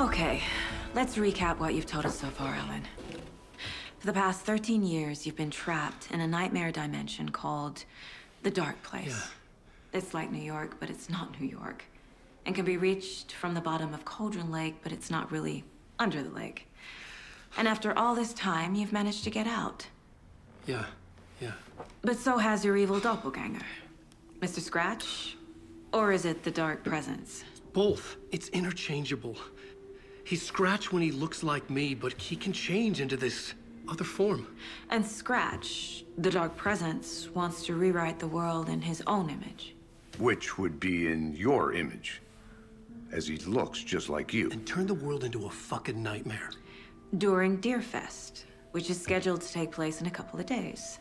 Okay, let's recap what you've told us so far, Alan. For the past 13 years, you've been trapped in a nightmare dimension called the Dark Place. Yeah. It's like New York, but it's not New York. And can be reached from the bottom of Cauldron Lake, but it's not really under the lake. And after all this time, you've managed to get out. Yeah. But so has your evil doppelganger. Mr. Scratch? Or is it the Dark Presence? Both. It's interchangeable. He's Scratch when he looks like me, but he can change into this other form. And Scratch, the Dark Presence, wants to rewrite the world in his own image. Which would be in your image, as he looks just like you. And turn the world into a fucking nightmare. During Deerfest, which is scheduled to take place in a couple of days.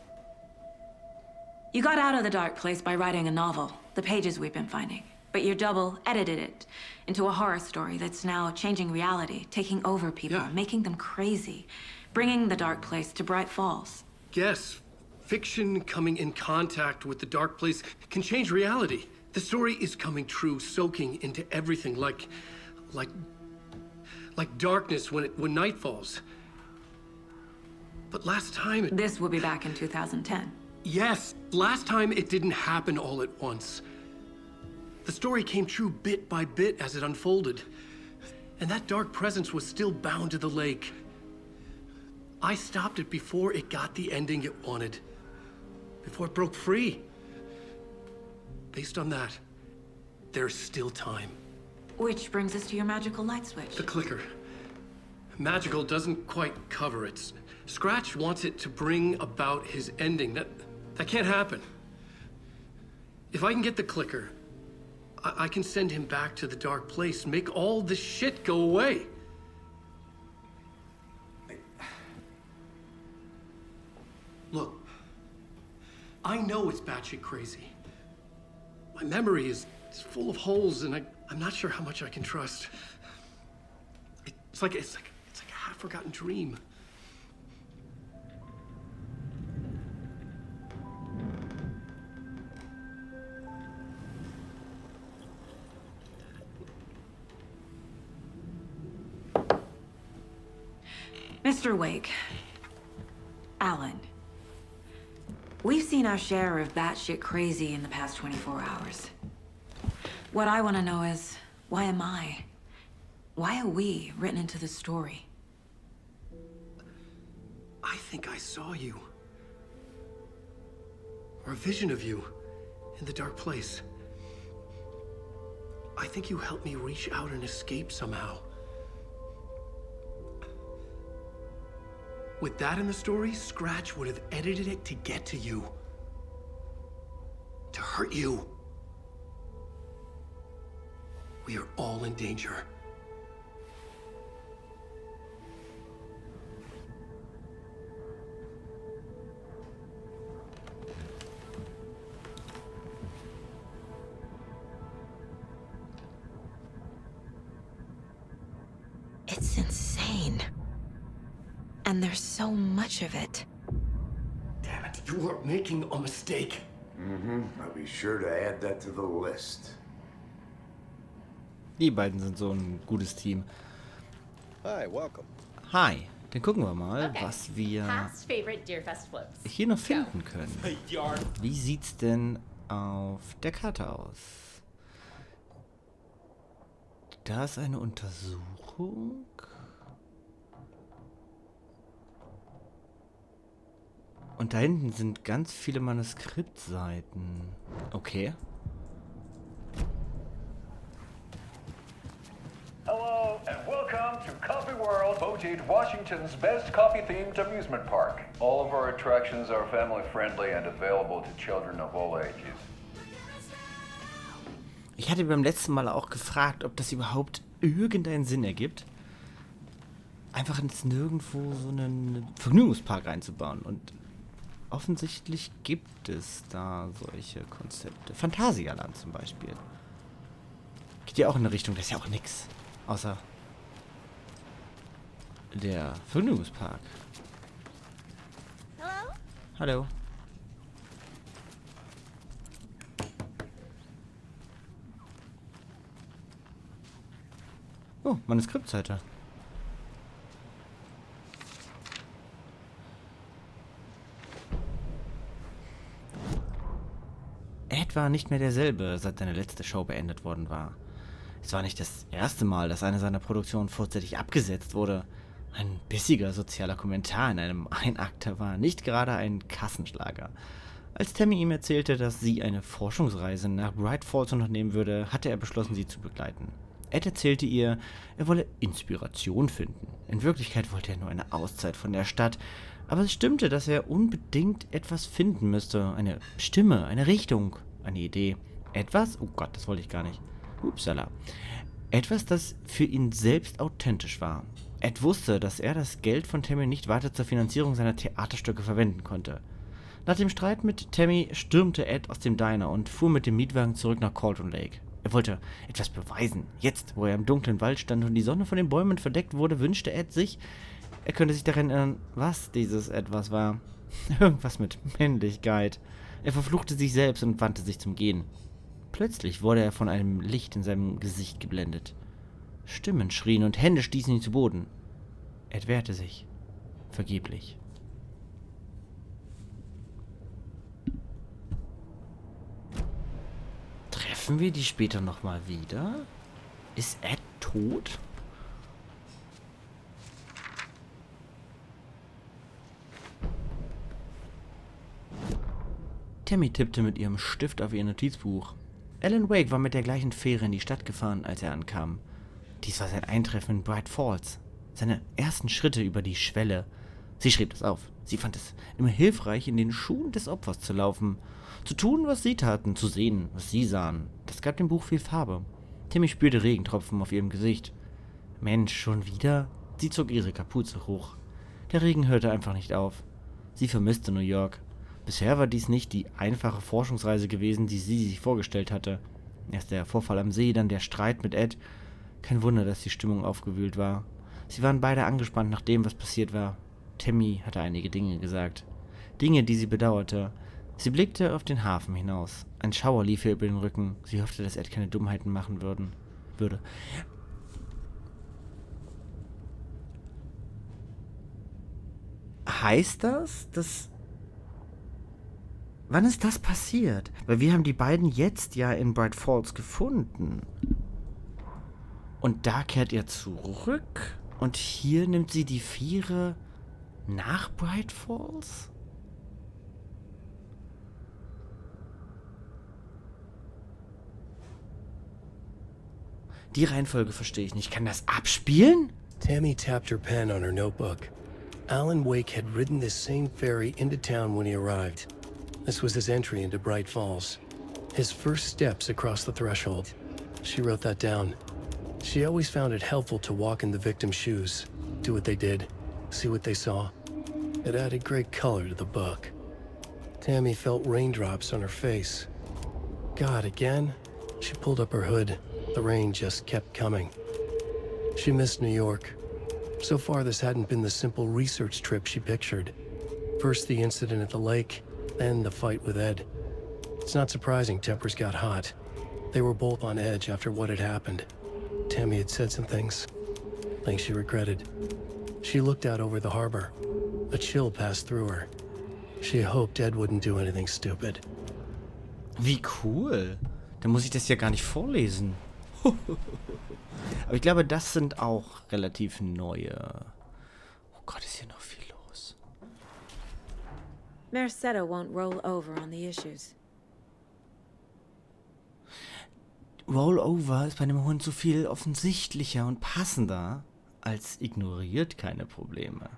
You got out of the Dark Place by writing a novel, the pages we've been finding. But your double edited it into a horror story that's now changing reality, taking over people, making them crazy, bringing the Dark Place to Bright Falls. Yes, fiction coming in contact with the Dark Place can change reality. The story is coming true, soaking into everything like darkness when night falls. But last time This will be back in 2010. Yes, last time it didn't happen all at once. The story came true bit by bit as it unfolded. And that dark presence was still bound to the lake. I stopped it before it got the ending it wanted. Before it broke free. Based on that, there's still time. Which brings us to your magical light switch. The clicker. Magical doesn't quite cover it. Scratch wants it to bring about his ending. That can't happen. If I can get the clicker, I can send him back to the Dark Place, make all this shit go away. Look, I know it's batshit crazy. My memory is full of holes, and I'm not sure how much I can trust. It's like a half-forgotten dream. Mr. Wake, Alan, we've seen our share of batshit crazy in the past 24 hours. What I want to know is, why am I? Why are we written into the story? I think I saw you. Or a vision of you in the Dark Place. I think you helped me reach out and escape somehow. With that in the story, Scratch would have edited it to get to you. To hurt you. We are all in danger. It's insane. And there's so much of it. Damn it, you are making a mistake. I'll be sure to add that to the list. Die beiden sind so ein gutes Team. Hi, welcome. Hi, dann gucken wir mal, was wir Past favorite Deerfest floats. hier noch finden können. Wie sieht's denn auf der Karte aus? Da ist eine Untersuchung. Und da hinten sind ganz viele Manuskriptseiten. Okay. Hello and welcome to Coffee World, voted Washington's best coffee-themed amusement park. All of our attractions are family-friendly and available to children of all ages. Ich hatte beim letzten Mal auch gefragt, ob das überhaupt irgendeinen Sinn ergibt, einfach ins Nirgendwo so einen Vergnügungspark einzubauen. Und offensichtlich gibt es da solche Konzepte. Phantasialand zum Beispiel. Geht ja auch in eine Richtung, das ist ja auch nix. Außer der Vergnügungspark. Hello? Hallo. Oh, Manuskriptseite. Ed war nicht mehr derselbe, seit seine letzte Show beendet worden war. Es war nicht das erste Mal, dass eine seiner Produktionen vorzeitig abgesetzt wurde. Ein bissiger sozialer Kommentar in einem Einakter war nicht gerade ein Kassenschlager. Als Tammy ihm erzählte, dass sie eine Forschungsreise nach Bright Falls unternehmen würde, hatte er beschlossen, sie zu begleiten. Ed erzählte ihr, er wolle Inspiration finden. In Wirklichkeit wollte er nur eine Auszeit von der Stadt, aber es stimmte, dass er unbedingt etwas finden müsste. Eine Stimme, eine Richtung, eine Idee. Etwas? Oh Gott, das wollte ich gar nicht. Upsala. Etwas, das für ihn selbst authentisch war. Ed wusste, dass er das Geld von Tammy nicht weiter zur Finanzierung seiner Theaterstücke verwenden konnte. Nach dem Streit mit Tammy stürmte Ed aus dem Diner und fuhr mit dem Mietwagen zurück nach Cauldron Lake. Er wollte etwas beweisen. Jetzt, wo er im dunklen Wald stand und die Sonne von den Bäumen verdeckt wurde, wünschte Ed sich, er könnte sich daran erinnern, was dieses Etwas war. Irgendwas mit Männlichkeit. Er verfluchte sich selbst und wandte sich zum Gehen. Plötzlich wurde er von einem Licht in seinem Gesicht geblendet. Stimmen schrien und Hände stießen ihn zu Boden. Ed wehrte sich. Vergeblich. Treffen wir die später nochmal wieder? Ist Ed tot? Tammy tippte mit ihrem Stift auf ihr Notizbuch. Alan Wake war mit der gleichen Fähre in die Stadt gefahren, als er ankam. Dies war sein Eintreffen in Bright Falls. Seine ersten Schritte über die Schwelle. Sie schrieb das auf. Sie fand es immer hilfreich, in den Schuhen des Opfers zu laufen. Zu tun, was sie taten, zu sehen, was sie sahen. Das gab dem Buch viel Farbe. Tammy spürte Regentropfen auf ihrem Gesicht. Mensch, schon wieder? Sie zog ihre Kapuze hoch. Der Regen hörte einfach nicht auf. Sie vermisste New York. Bisher war dies nicht die einfache Forschungsreise gewesen, die sie sich vorgestellt hatte. Erst der Vorfall am See, dann der Streit mit Ed. Kein Wunder, dass die Stimmung aufgewühlt war. Sie waren beide angespannt nach dem, was passiert war. Tammy hatte einige Dinge gesagt. Dinge, die sie bedauerte. Sie blickte auf den Hafen hinaus. Ein Schauer lief ihr über den Rücken. Sie hoffte, dass Ed keine Dummheiten machen würde. Heißt das, dass... Wann ist das passiert? Weil wir haben die beiden jetzt ja in Bright Falls gefunden. Und da kehrt er zurück. Und hier nimmt sie die Fähre nach Bright Falls? Die Reihenfolge verstehe ich nicht. Kann das abspielen? Tammy tapped her pen on her notebook. Alan Wake had ridden this same ferry into town when he arrived. This was his entry into Bright Falls. His first steps across the threshold. She wrote that down. She always found it helpful to walk in the victim's shoes, do what they did, see what they saw. It added great color to the book. Tammy felt raindrops on her face. God, again? She pulled up her hood. The rain just kept coming. She missed New York. So far, this hadn't been the simple research trip she pictured. First the incident at the lake, then the fight with Ed. It's not surprising tempers got hot. They were both on edge after what had happened. Tammy had said some things she regretted. She looked out over the harbor. A chill passed through her. She hoped Ed wouldn't do anything stupid. Wie cool. Dann muss ich das ja gar nicht vorlesen. Aber ich glaube, das sind auch relativ neue. Oh Gott, ist hier noch viel los. Mercado won't roll over on the issues. Rollover ist bei einem Hund so viel offensichtlicher und passender als ignoriert keine Probleme.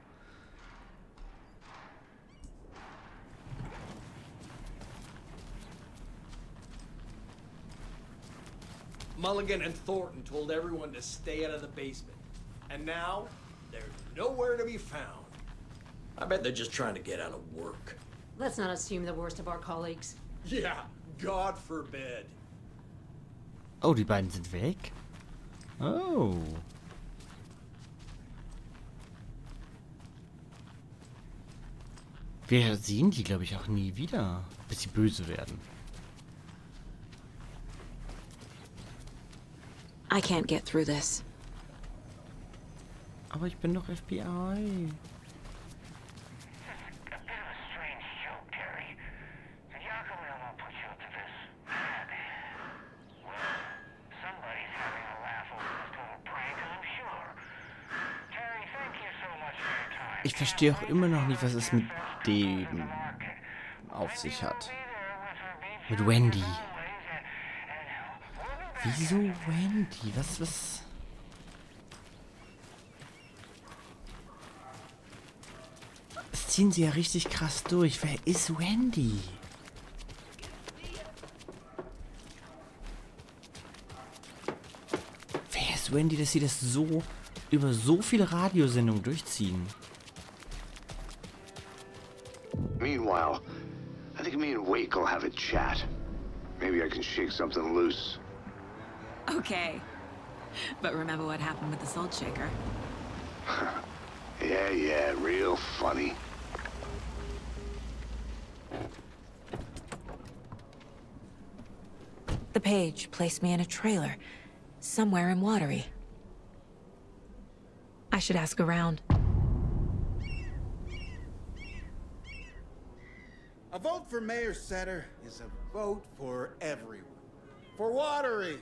Mulligan and Thornton told everyone to stay out of the basement. And now, they're nowhere to be found. I bet they're just trying to get out of work. Let's not assume the worst of our colleagues. Yeah, God forbid. Oh, die beiden sind weg? Oh. Wir sehen die, glaube ich, auch nie wieder, bis sie böse werden. I can't get through this. Aber ich bin doch FBI. Ich verstehe auch immer noch nicht, was es mit dem auf sich hat. Mit Wendy. Wieso Wendy? Was? Das ziehen sie ja richtig krass durch. Wer ist Wendy? Wer ist Wendy, dass sie das so über so viele Radiosendungen durchziehen? Meanwhile, I think me and Wake will have a chat. Maybe I can shake something loose. Okay. But remember what happened with the salt shaker? Yeah, real funny. The page placed me in a trailer, somewhere in Watery. I should ask around. A vote for Mayor Setter is a vote for everyone. For Watery!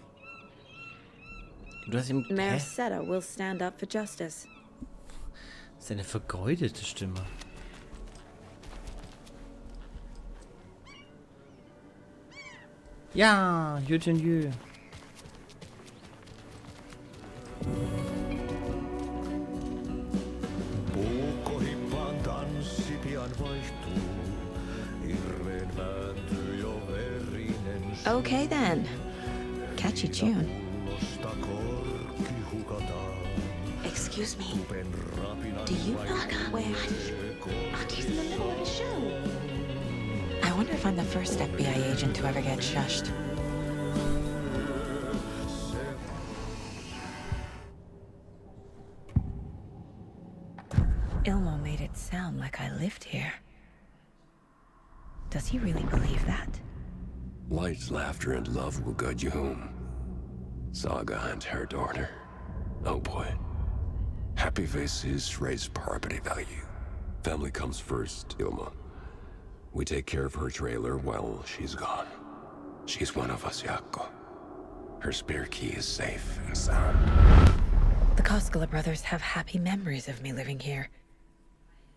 Du hast ihm... Mayor Setter will stand up for justice. Das ist eine vergeudete Stimme. Ja, Jö. Okay then. Catchy tune. Excuse me. Do you knock where Auntie in the middle of a show? I wonder if I'm the first FBI agent to ever get shushed. Ilmo made it sound like I lived here. Does he really believe that? Light, laughter, and love will guide you home. Saga and her daughter. Oh boy. Happy faces raise property value. Family comes first, Ilma. We take care of her trailer while she's gone. She's one of us, Jaakko. Her spare key is safe and sound. The Koskela brothers have happy memories of me living here.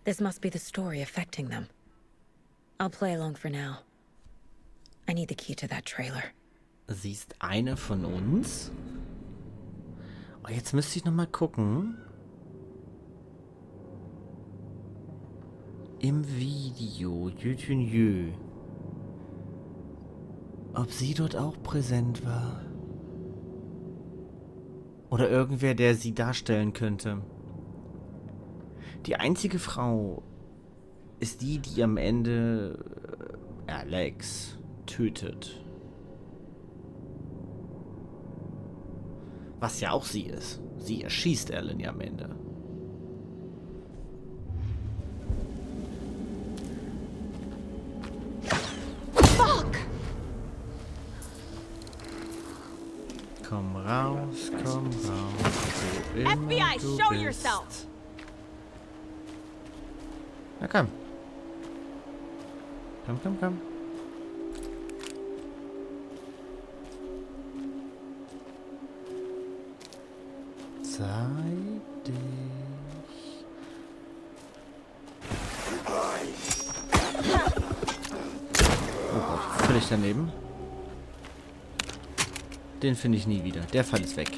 This must be the story affecting them. I'll play along for now. I need the key to that trailer. Sie ist eine von uns. Oh, jetzt müsste ich noch mal gucken. Im Video, Jö. Ob sie dort auch präsent war. Oder irgendwer, der sie darstellen könnte. Die einzige Frau ist die, die am Ende Alex tötet. Was ja auch sie ist. Sie erschießt Alan ja am Ende. Fuck! Komm raus, komm raus. Wo immer FBI, du show bist. yourself! Na komm. Komm. Zeig dich. Oh Gott, völlig daneben. Den finde ich nie wieder. Der Fall ist weg.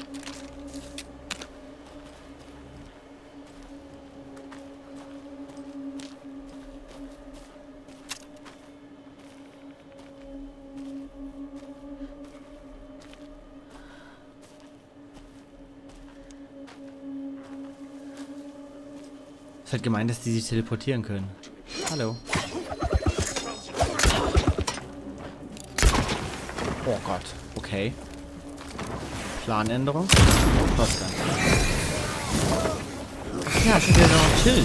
Es hat gemeint, dass die sich teleportieren können. Hallo. Oh Gott. Okay. Planänderung. Was dann? Ja, schon wieder noch chill.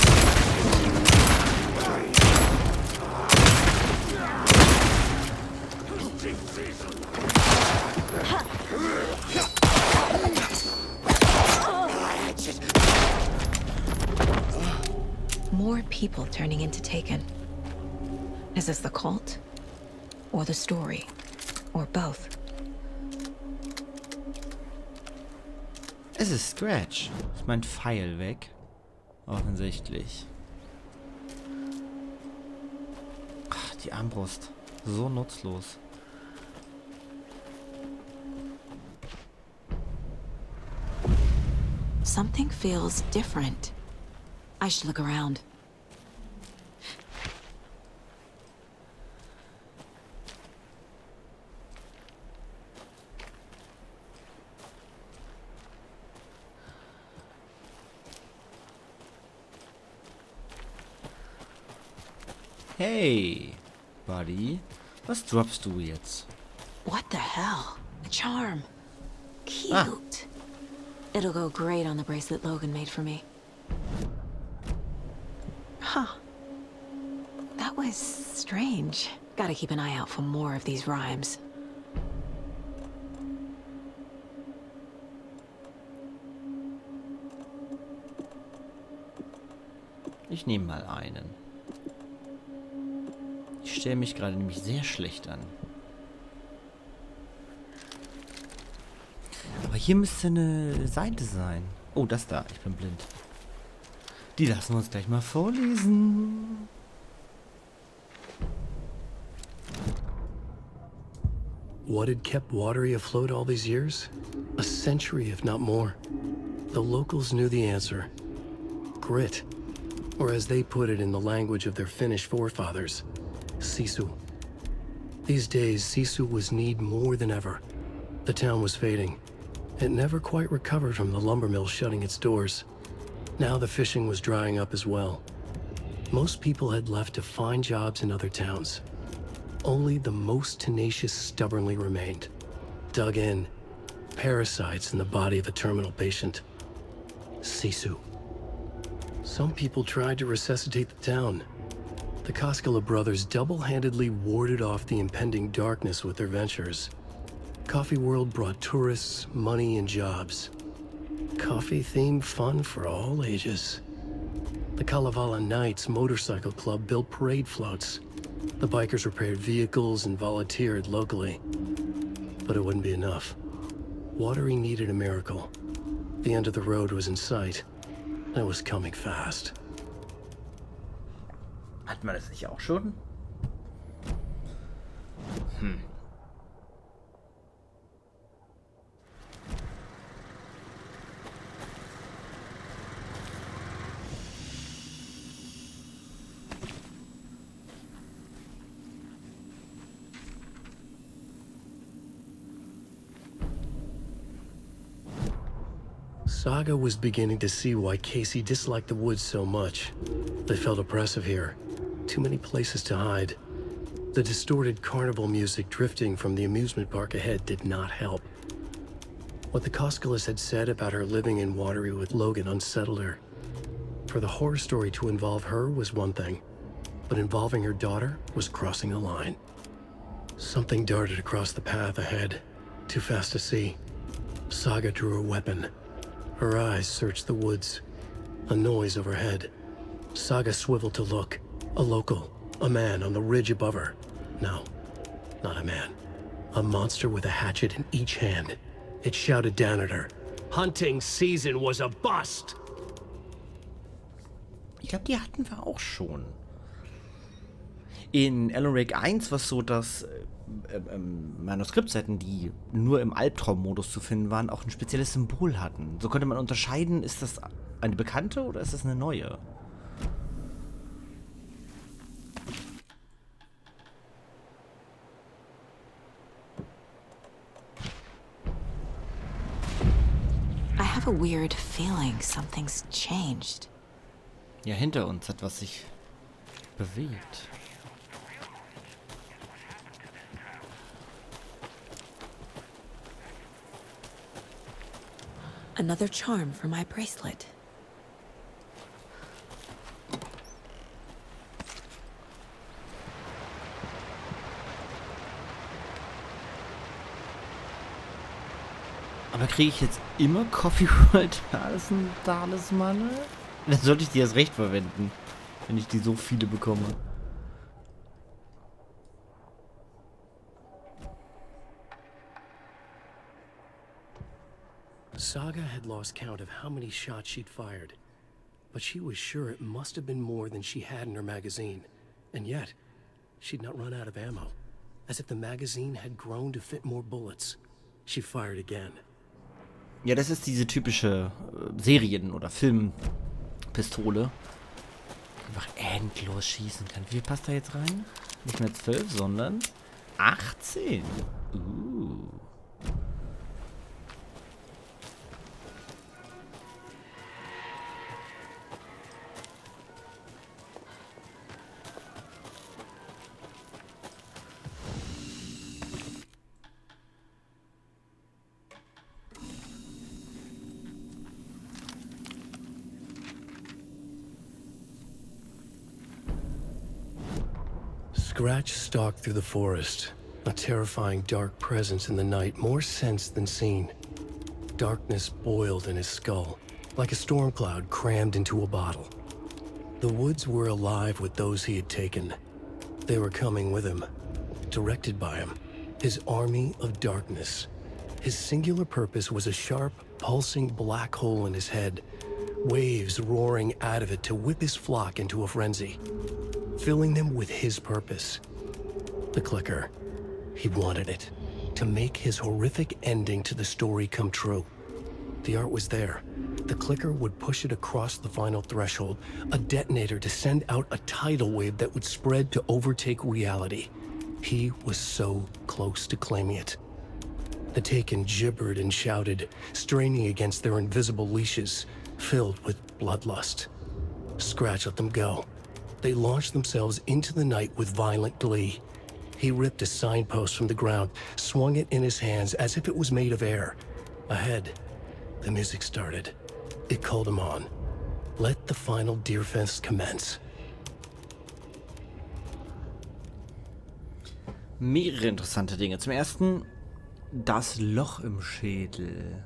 people turning into taken. Is this the cult? Or the story? Or both? Es ist Scratch. Ist mein Pfeil weg? Offensichtlich. Ach, die Armbrust. So nutzlos. Something feels different. I should look around. Hey, Buddy. Was droppst du jetzt? What the hell? A charm. Cute. It'll go great on the bracelet Logan made for me. Huh. That was strange. Gotta keep an eye out for more of these rhymes. Ich nehme mal einen. Ich stelle mich gerade nämlich sehr schlecht an. Aber hier müsste eine Seite sein. Oh, das da. Ich bin blind. Die lassen wir uns gleich mal vorlesen. What had kept Watery afloat all these years? A century, if not more. The locals knew the answer. Grit. Or as they put it in the language of their Finnish forefathers, sisu. These days, sisu was needed more than ever. The town was fading. It never quite recovered from the lumber mill shutting its doors. Now the fishing was drying up as well. Most people had left to find jobs in other towns. Only the most tenacious stubbornly remained. Dug in. Parasites in the body of a terminal patient. Sisu. Some people tried to resuscitate the town. The Koskela brothers double-handedly warded off the impending darkness with their ventures. Coffee World brought tourists, money, and jobs. Coffee-themed fun for all ages. The Kalevala Knights Motorcycle Club built parade floats. The bikers repaired vehicles and volunteered locally. But it wouldn't be enough. Watery needed a miracle. The end of the road was in sight. And it was coming fast. Hat man das nicht auch schon? Saga was beginning to see why Casey disliked the woods so much. They felt oppressive here. Too many places to hide. The distorted carnival music drifting from the amusement park ahead did not help. What the Koskelas had said about her living in Watery with Logan unsettled her. For the horror story to involve her was one thing, but involving her daughter was crossing a line. Something darted across the path ahead, too fast to see. Saga drew her weapon. Her eyes searched the woods. A noise overhead. Saga swiveled to look. A local. A man on the ridge above her. No, not a man. A monster with a hatchet in each hand. It shouted down at her. Hunting season was a bust! Ich glaube, die hatten wir auch schon. In Alan Wake 1 war es so, dass Manuskriptseiten, die nur im Albtraum-Modus zu finden waren, auch ein spezielles Symbol hatten. So konnte man unterscheiden, ist das eine bekannte oder ist das eine neue? I have a weird feeling something's changed. Ja, hinter uns hat was sich bewegt. Another charm for my bracelet. Aber kriege ich jetzt immer Coffee World Talismane? Dann sollte ich die erst recht verwenden. wenn ich die so viele bekomme. Saga had lost count of how many shots she'd fired, but she was sure it must have been more than she had in her magazine. And yet, she'd not run out of ammo. As if the magazine had grown to fit more bullets. She fired again. Ja, das ist diese typische Serien- oder Filmpistole. Einfach endlos schießen kann. Wie viel passt da jetzt rein? Nicht mehr 12, sondern 18. Scratch stalked through the forest, a terrifying dark presence in the night, more sensed than seen. Darkness boiled in his skull, like a storm cloud crammed into a bottle. The woods were alive with those he had taken. They were coming with him, directed by him, his army of darkness. His singular purpose was a sharp, pulsing black hole in his head, waves roaring out of it to whip his flock into a frenzy, filling them with his purpose. The clicker. He wanted it, to make his horrific ending to the story come true. The art was there. The clicker would push it across the final threshold, a detonator to send out a tidal wave that would spread to overtake reality. He was so close to claiming it. The Taken gibbered and shouted, straining against their invisible leashes, filled with bloodlust. Scratch let them go. They launched themselves into the night with violent glee. He ripped a signpost from the ground, swung it in his hands as if it was made of air. Ahead, the music started. It called him on. Let the final deer fest commence. Mehrere interessante Dinge. Zum ersten, das Loch im Schädel.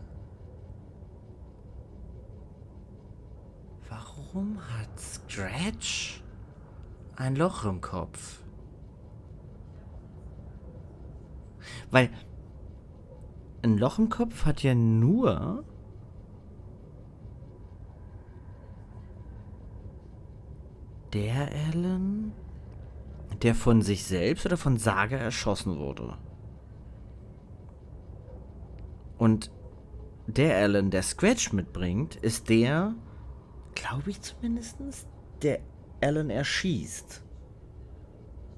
Warum hat Scratch ein Loch im Kopf? Weil ein Loch im Kopf hat ja nur der Alan, der von sich selbst oder von Saga erschossen wurde. Und der Alan, der Scratch mitbringt, ist der, glaube ich zumindest, der Alan erschießt.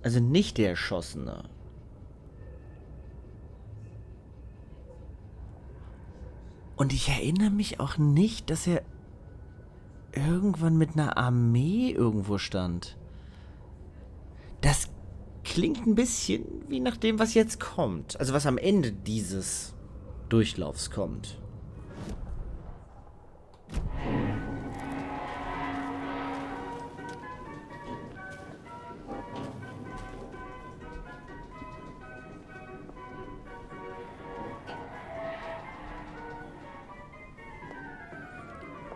Also nicht der Erschossene. Und ich erinnere mich auch nicht, dass er irgendwann mit einer Armee irgendwo stand. Das klingt ein bisschen wie nach dem, was jetzt kommt. Also was am Ende dieses Durchlaufs kommt.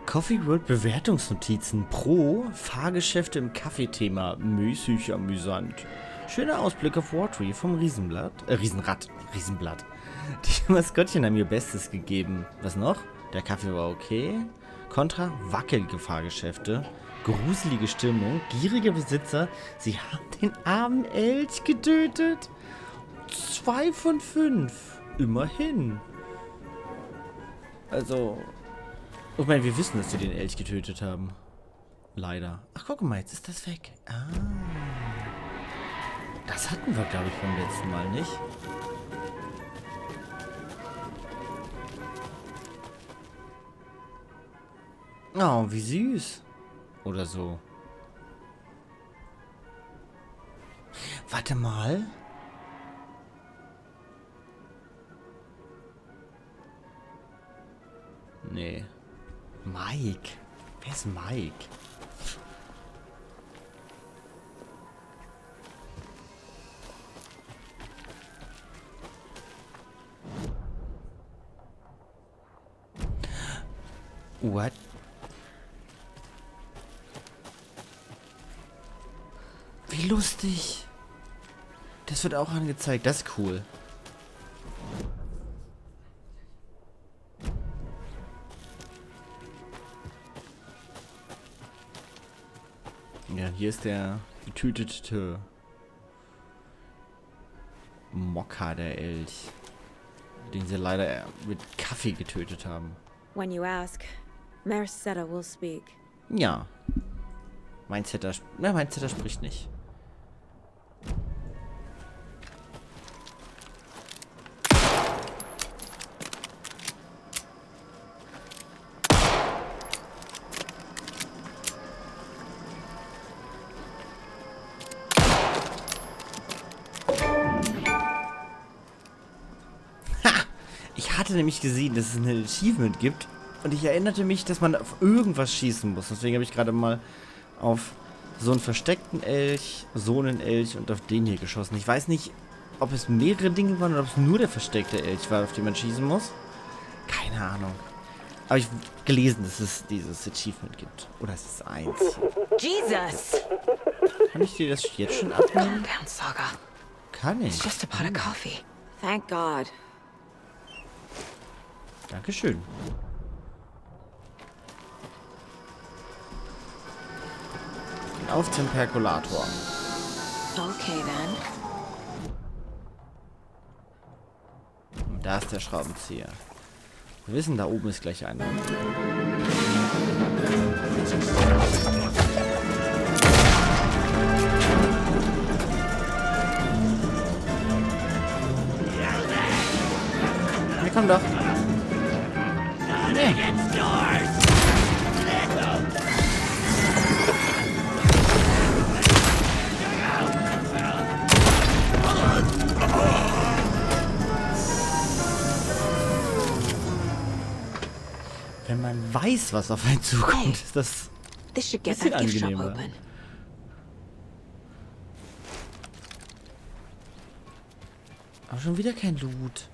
Coffee World Bewertungsnotizen pro Fahrgeschäfte im Kaffee-Thema. Mäßig amüsant. Schöner Ausblick auf Watertree vom Riesenblatt. Riesenblatt. Die Maskottchen haben ihr Bestes gegeben. Was noch? Der Kaffee war okay. Kontra wackelige Fahrgeschäfte. Gruselige Stimmung. Gierige Besitzer. Sie haben den armen Elch getötet. 2 von 5. Immerhin. Also... Ich meine, wir wissen, dass sie den Elch getötet haben. Leider. Ach, guck mal, jetzt ist das weg. Ah. Das hatten wir, glaube ich, beim letzten Mal nicht. Oh, wie süß. Oder so. Warte mal. Nee. Mike. Wer ist Mike? What? Wie lustig. Das wird auch angezeigt. Das ist cool. Ja, hier ist der getötete Mokka, der Elch, den sie leider mit Kaffee getötet haben. When you ask, Mayor Seta will speak. Ja. Mein Zeta spricht nicht. Ich hatte nämlich gesehen, dass es ein Achievement gibt und ich erinnerte mich, dass man auf irgendwas schießen muss. Deswegen habe ich gerade mal auf so einen versteckten Elch, so einen Elch und auf den hier geschossen. Ich weiß nicht, ob es mehrere Dinge waren oder ob es nur der versteckte Elch war, auf den man schießen muss. Keine Ahnung. Aber ich habe gelesen, dass es dieses Achievement gibt. Oder es ist eins. Jesus! Kann ich dir das jetzt schon abnehmen? Calm down, Saga. Kann ich. It's just a pot of coffee. Thank God. Dankeschön. Auf zum Perkulator. Okay, then. Und da ist der Schraubenzieher. Wir wissen, da oben ist gleich einer. Hier, komm doch. Nee. Wenn man weiß, was auf einen zukommt, ist das This should get bisschen that gift shop angenehmer. open. Aber schon wieder kein Loot.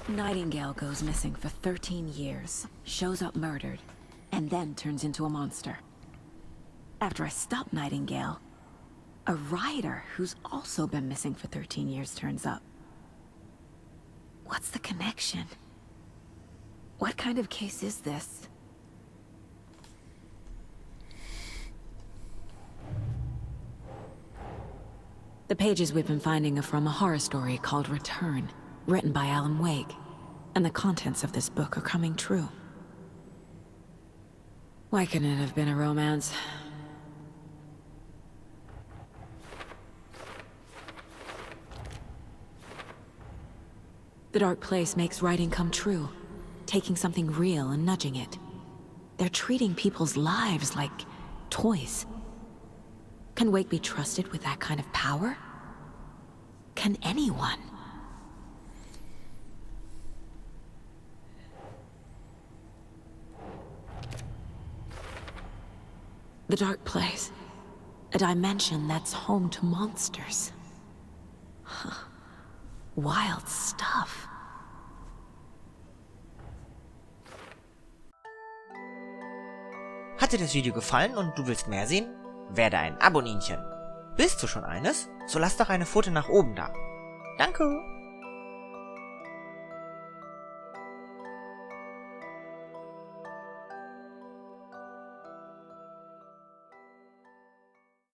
Nightingale goes missing for 13 years, shows up murdered, and then turns into a monster. After I stop Nightingale, a rider who's also been missing for 13 years turns up. What's the connection? What kind of case is this? The pages we've been finding are from a horror story called Return, written by Alan Wake, and the contents of this book are coming true. Why couldn't it have been a romance? The dark place makes writing come true, taking something real and nudging it. They're treating people's lives like toys. Can Wake be trusted with that kind of power? Can anyone? The dark place. A dimension that's home to monsters. Huh. Wild stuff. Hat dir das Video gefallen und du willst mehr sehen? Werde ein Aboninchen. Bist du schon eines? So lass doch eine Pfote nach oben da. Danke!